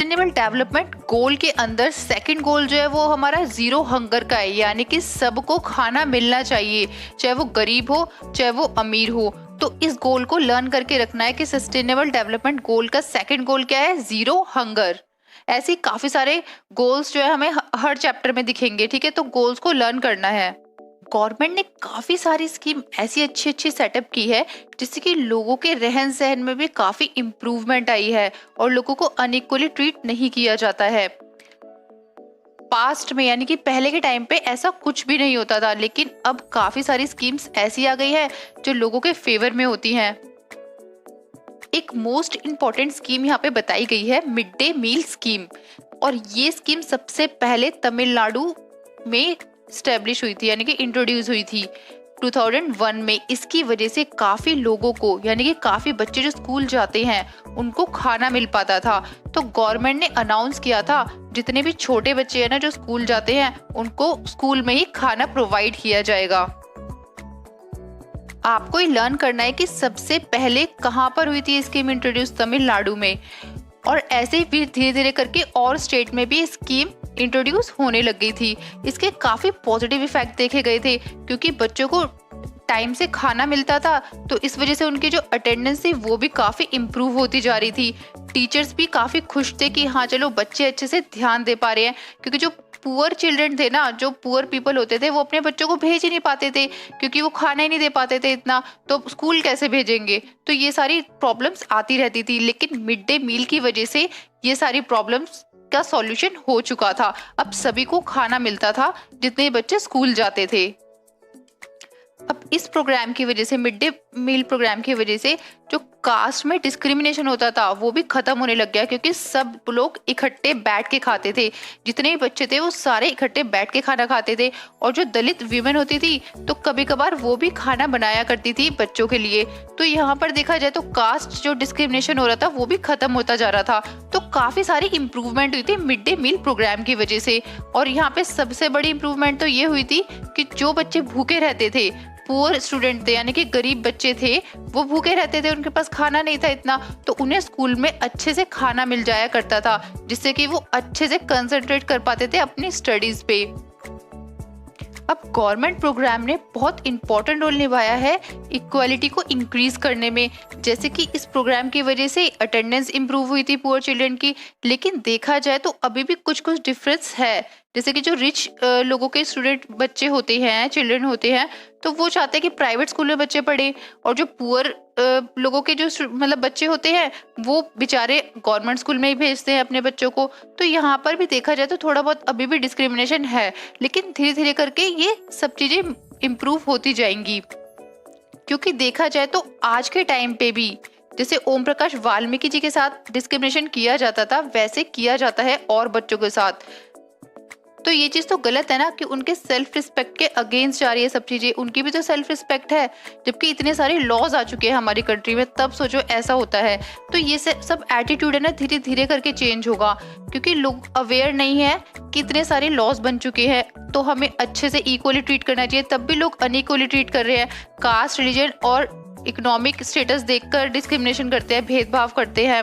Sustainable development goal के अंदर second goal जो है वो हमारा जीरो हंगर का है, यानी कि सबको खाना मिलना चाहिए, चाहे वो गरीब हो चाहे वो अमीर हो। तो इस गोल को लर्न करके रखना है कि सस्टेनेबल डेवलपमेंट गोल का सेकंड गोल क्या है, जीरो हंगर। ऐसे काफी सारे गोल्स जो है हमें हर चैप्टर में दिखेंगे, ठीक है, तो गोल्स को लर्न करना है। गवर्नमेंट ने काफी सारी स्कीम ऐसी अच्छी अच्छी सेटअप की है जिससे कि लोगों के रहन सहन में भी काफी इम्प्रूवमेंट आई है और लोगों को अनइक्वली ट्रीट नहीं किया जाता है। पास्ट में यानी कि पहले के टाइम पे ऐसा कुछ भी नहीं होता था, लेकिन अब काफी सारी स्कीम्स ऐसी आ गई है जो लोगों के फेवर में होती हैं। एक मोस्ट इम्पॉर्टेंट स्कीम यहाँ पे बताई गई है मिड डे मील स्कीम, और ये स्कीम सबसे पहले तमिलनाडु में स्टैब्लिश हुई थी, यानी कि इंट्रोड्यूस हुई थी 2001 में। इसकी वजह से काफी लोगों को, यानी कि काफी बच्चे जो स्कूल जाते हैं उनको खाना मिल पाता था। तो गवर्नमेंट ने अनाउंस किया था जितने भी छोटे बच्चे हैं ना जो स्कूल जाते हैं उनको स्कूल में ही खाना प्रोवाइड किया जाएगा। आपको ही लर्न करना है कि सबसे पहले कहाँ पर हुई थी स्कीम इंट्रोड्यूस, तमिलनाडु में, और ऐसे ही फिर धीरे धीरे करके और स्टेट में भी स्कीम इंट्रोड्यूस होने लग गई थी। इसके काफी पॉजिटिव इफेक्ट देखे गए थे क्योंकि बच्चों को टाइम से खाना मिलता था, तो इस वजह से उनकी जो अटेंडेंस थी वो भी काफी इम्प्रूव होती जा रही थी। टीचर्स भी काफी खुश थे कि हाँ चलो बच्चे अच्छे से ध्यान दे पा रहे हैं, क्योंकि जो पुअर चिल्ड्रन थे ना, जो पुअर पीपल होते थे वो अपने बच्चों को भेज ही नहीं पाते थे क्योंकि वो खाना ही नहीं दे पाते थे इतना, तो स्कूल कैसे भेजेंगे। तो ये सारी प्रॉब्लम्स आती रहती थी, लेकिन मिड डे मील की वजह से ये सारी प्रॉब्लम्स का सॉल्यूशन हो चुका था। अब सभी को खाना मिलता था जितने बच्चे स्कूल जाते थे। अब इस प्रोग्राम की वजह से, मिड डे मील प्रोग्राम की वजह से, जो कास्ट में डिस्क्रिमिनेशन होता था वो भी खत्म होने लग गया, क्योंकि सब लोग इकट्ठे बैठ के खाते थे। जितने भी बच्चे थे वो सारे इकट्ठे बैठ के खाना खाते थे, और जो दलित वीमेन होती थी तो कभी कभार वो भी खाना बनाया करती थी बच्चों के लिए। तो यहाँ पर देखा जाए तो कास्ट जो डिस्क्रिमिनेशन हो रहा था वो भी खत्म होता जा रहा था। तो काफी सारी इंप्रूवमेंट हुई थी मिड डे मील प्रोग्राम की वजह से। और यहाँ पे सबसे बड़ी इंप्रूवमेंट तो ये हुई थी कि जो बच्चे भूखे रहते थे, पुअर स्टूडेंट थे यानी कि गरीब बच्चे थे, वो भूखे रहते थे, उनके पास खाना नहीं था इतना, तो उन्हें स्कूल में अच्छे से खाना मिल जाया करता था, जिससे कि वो अच्छे से कंसंट्रेट कर पाते थे अपनी स्टडीज पे। अब गवर्नमेंट प्रोग्राम ने बहुत इंपॉर्टेंट रोल निभाया है इक्वालिटी को इंक्रीज करने में, जैसे कि इस प्रोग्राम की वजह से अटेंडेंस इंप्रूव हुई थी पुअर चिल्ड्रन की। लेकिन देखा जाए तो अभी भी कुछ कुछ डिफरेंस है, जैसे कि जो रिच लोगों के स्टूडेंट बच्चे होते हैं, चिल्ड्रन होते हैं, तो वो चाहते हैं कि प्राइवेट स्कूल में बच्चे पढ़े, और जो पुअर लोगों के जो मतलब बच्चे होते हैं वो बेचारे गवर्नमेंट स्कूल में ही भेजते हैं अपने बच्चों को। तो यहाँ पर भी देखा जाए तो थोड़ा बहुत अभी भी डिस्क्रिमिनेशन है, लेकिन धीरे धीरे करके ये सब चीजें इम्प्रूव होती जाएंगी। क्योंकि देखा जाए तो आज के टाइम पे भी जैसे ओम प्रकाश वाल्मीकि जी के साथ डिस्क्रिमिनेशन किया जाता था वैसे किया जाता है और बच्चों के साथ। तो ये चीज तो गलत है ना कि उनके सेल्फ रिस्पेक्ट के अगेंस्ट जा रही है सब चीजें। उनकी भी तो सेल्फ रिस्पेक्ट है, जबकि इतने सारे लॉज आ चुके हैं हमारी कंट्री में, तब सोचो ऐसा होता है। तो ये सब एटीट्यूड है ना धीरे धीरे करके चेंज होगा, क्योंकि लोग अवेयर नहीं है कि इतने सारे लॉज बन चुके हैं, तो हमें अच्छे से इक्वली ट्रीट करना चाहिए, तब भी लोग अनइक्वली ट्रीट कर रहे हैं। कास्ट, रिलीजन और इकोनॉमिक स्टेटस देखकर डिस्क्रिमिनेशन करते हैं, भेदभाव करते हैं।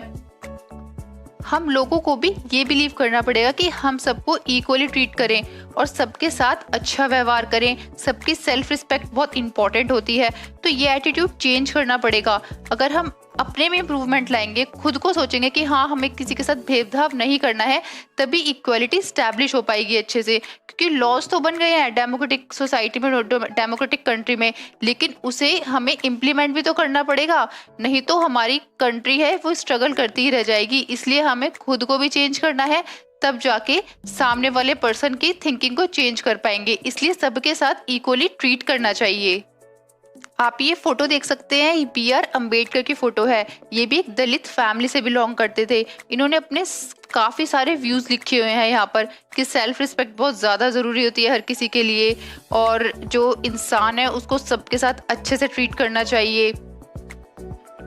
हम लोगों को भी ये बिलीव करना पड़ेगा कि हम सबको इक्वली ट्रीट करें और सबके साथ अच्छा व्यवहार करें। सबकी सेल्फ रिस्पेक्ट बहुत इंपॉर्टेंट होती है, तो ये एटीट्यूड चेंज करना पड़ेगा। अगर हम अपने में इम्प्रूवमेंट लाएंगे, खुद को सोचेंगे कि हाँ हमें किसी के साथ भेदभाव नहीं करना है, तभी इक्वालिटी स्टैब्लिश हो पाएगी अच्छे से। क्योंकि लॉज तो बन गए हैं डेमोक्रेटिक सोसाइटी में, डेमोक्रेटिक कंट्री में, लेकिन उसे हमें इम्प्लीमेंट भी तो करना पड़ेगा, नहीं तो हमारी कंट्री है वो स्ट्रगल करती ही रह जाएगी। इसलिए हमें खुद को भी चेंज करना है, तब जाके सामने वाले पर्सन की थिंकिंग को चेंज कर पाएंगे। इसलिए सबके साथ इक्वली ट्रीट करना चाहिए। आप ये फोटो देख सकते हैं, BR अम्बेडकर की फोटो है। ये भी एक दलित फैमिली से बिलोंग करते थे। इन्होंने अपने काफी सारे व्यूज लिखे हुए हैं यहाँ पर कि सेल्फ रिस्पेक्ट बहुत ज्यादा जरूरी होती है हर किसी के लिए, और जो इंसान है उसको सबके साथ अच्छे से ट्रीट करना चाहिए।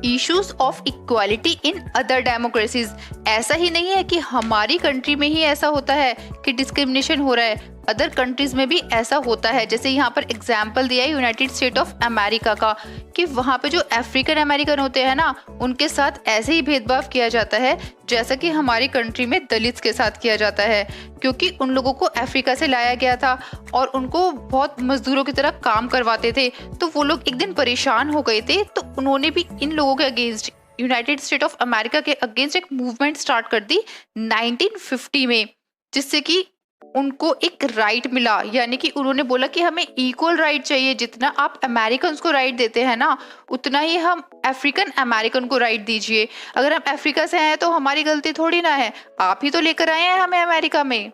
Issues of equality in other democracies, ऐसा ही नहीं है कि हमारी कंट्री में ही ऐसा होता है कि डिस्क्रिमिनेशन हो रहा है। अदर कंट्रीज में भी ऐसा होता है। जैसे यहाँ पर एग्जाम्पल दिया है यूनाइटेड स्टेट ऑफ अमेरिका का, कि वहाँ पे जो अफ्रीकन अमेरिकन होते हैं ना, उनके साथ ऐसे ही भेदभाव किया जाता है जैसा कि हमारी कंट्री में दलित्स के साथ किया जाता है, क्योंकि उन लोगों को अफ्रीका से लाया गया था और उनको बहुत मजदूरों की तरह काम करवाते थे। तो वो लोग एक दिन परेशान हो गए थे, तो उन्होंने भी इन लोगों के against, United state of America के अगेंस्ट एक मूवमेंट स्टार्ट कर दी 1950 में, जिससे कि उनको एक राइट मिला। यानी कि उन्होंने बोला कि हमें इक्वल राइट चाहिए, जितना आप अमेरिकन को राइट देते हैं ना, उतना ही हम अफ्रीकन अमेरिकन को राइट दीजिए। अगर हम अफ्रीका से हैं तो हमारी गलती थोड़ी ना है, आप ही तो लेकर आए हैं हमें अमेरिका में।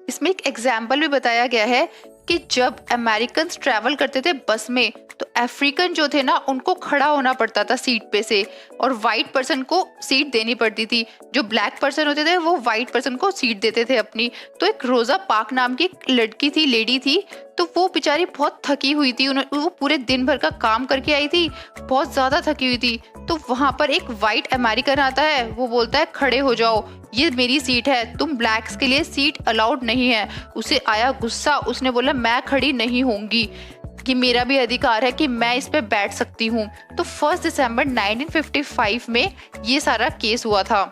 इसमें एक एग्जाम्पल भी बताया गया है कि जब अमेरिकन ट्रैवल करते थे बस में, तो अफ्रीकन जो थे ना, उनको खड़ा होना पड़ता था सीट पे से, और वाइट पर्सन को सीट देनी पड़ती थी। जो ब्लैक पर्सन होते थे वो वाइट पर्सन को सीट देते थे अपनी। तो एक रोजा पार्क नाम की एक लड़की थी, लेडी थी, तो वो बेचारी बहुत थकी हुई थी। वो पूरे दिन भर का काम करके आई थी, बहुत ज्यादा थकी हुई थी। तो वहां पर एक वाइट अमेरिकन आता है, वो बोलता है खड़े हो जाओ, ये मेरी सीट है, तुम ब्लैक्स के लिए सीट अलाउड नहीं है। उसे आया गुस्सा, उसने बोला मैं खड़ी नहीं होंगी, कि मेरा भी अधिकार है कि मैं इस पे बैठ सकती हूँ। तो 1 दिसंबर 1955 में ये सारा केस हुआ था।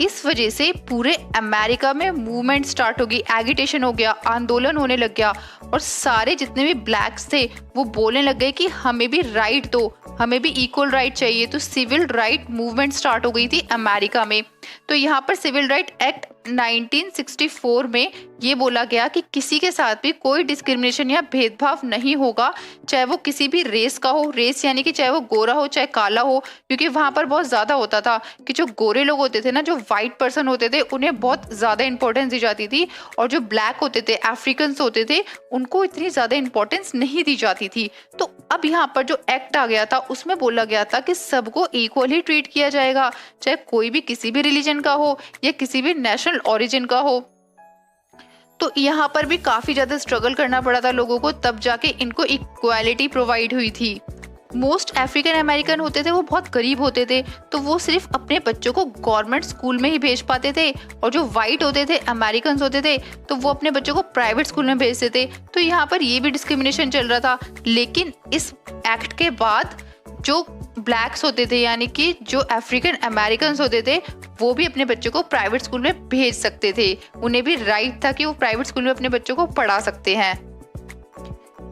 इस वजह से पूरे अमेरिका में मूवमेंट स्टार्ट हो गई, एगिटेशन हो गया, आंदोलन होने लग गया, और सारे जितने भी ब्लैक्स थे वो बोलने लग गए कि हमें भी राइट दो, हमें भी इक्वल राइट चाहिए। तो सिविल राइट मूवमेंट स्टार्ट हो गई थी अमेरिका में। तो यहाँ पर सिविल राइट एक्ट 1964 में ये बोला गया कि किसी के साथ भी कोई डिस्क्रिमिनेशन या भेदभाव नहीं होगा, चाहे वो किसी भी रेस का हो, रेस यानी कि चाहे वो गोरा हो चाहे काला हो, क्योंकि वहाँ पर बहुत ज़्यादा होता था कि जो गोरे लोग होते थे ना, जो वाइट पर्सन होते थे, उन्हें बहुत ज़्यादा इंपॉर्टेंस दी जाती थी, और जो ब्लैक होते थे, अफ्रीकन्स होते थे, उनको इतनी ज़्यादा इंपॉर्टेंस नहीं दी जाती थी। तो अब यहाँ पर जो एक्ट आ गया था उसमें बोला गया था कि सबको इक्वल ही ट्रीट किया जाएगा, चाहे कोई भी किसी भी रिलीजन का हो या किसी भी नेशनल ओरिजिन का हो। तो यहाँ पर भी काफी ज्यादा स्ट्रगल करना पड़ा था लोगों को, तब जाके इनको इक्वालिटी प्रोवाइड हुई थी। मोस्ट अफ्रीकन अमेरिकन होते थे वो बहुत गरीब होते थे, तो वो सिर्फ अपने बच्चों को गवर्नमेंट स्कूल में ही भेज पाते थे, और जो वाइट होते थे, अमेरिकन होते थे, तो वो अपने बच्चों को प्राइवेट स्कूल में भेजते थे। तो यहाँ पर ये भी डिस्क्रिमिनेशन चल रहा था। लेकिन इस एक्ट के बाद जो ब्लैक्स होते थे, यानी कि जो अफ्रीकन अमेरिकन होते थे, वो भी अपने बच्चों को प्राइवेट स्कूल में भेज सकते थे। उन्हें भी राइट था कि वो प्राइवेट स्कूल में अपने बच्चों को पढ़ा सकते हैं।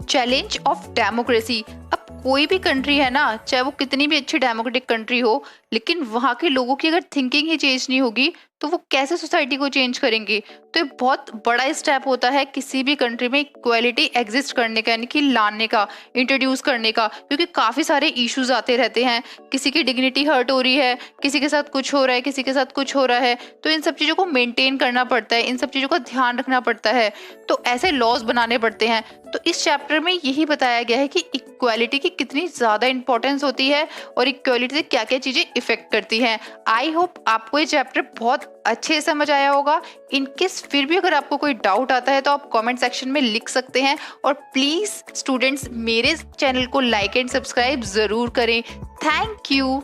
Challenge of democracy. अब कोई भी कंट्री है ना, चाहे वो कितनी भी अच्छी डेमोक्रेटिक कंट्री हो, लेकिन वहाँ के लोगों की अगर थिंकिंग ही चेंज नहीं होगी तो वो कैसे सोसाइटी को चेंज करेंगे। तो ये बहुत बड़ा स्टेप होता है किसी भी कंट्री में इक्वालिटी एग्जिस्ट करने का, यानी कि लाने का, इंट्रोड्यूस करने का, क्योंकि काफ़ी सारे इश्यूज आते रहते हैं। किसी की डिग्निटी हर्ट हो रही है, किसी के साथ कुछ हो रहा है, किसी के साथ कुछ हो रहा है, तो इन सब चीज़ों को मेंटेन करना पड़ता है, इन सब चीज़ों का ध्यान रखना पड़ता है, तो ऐसे लॉज बनाने पड़ते हैं। तो इस चैप्टर में यही बताया गया है कि इक्वालिटी की कितनी ज़्यादा इंपॉर्टेंस होती है और इक्वालिटी से क्या क्या चीज़ें इफेक्ट करती हैं। आई होप आपको ये चैप्टर बहुत अच्छे से समझ आया होगा। इनकेस फिर भी अगर आपको कोई डाउट आता है तो आप कमेंट सेक्शन में लिख सकते हैं, और प्लीज़ स्टूडेंट्स मेरे चैनल को लाइक एंड सब्सक्राइब ज़रूर करें। Thank you.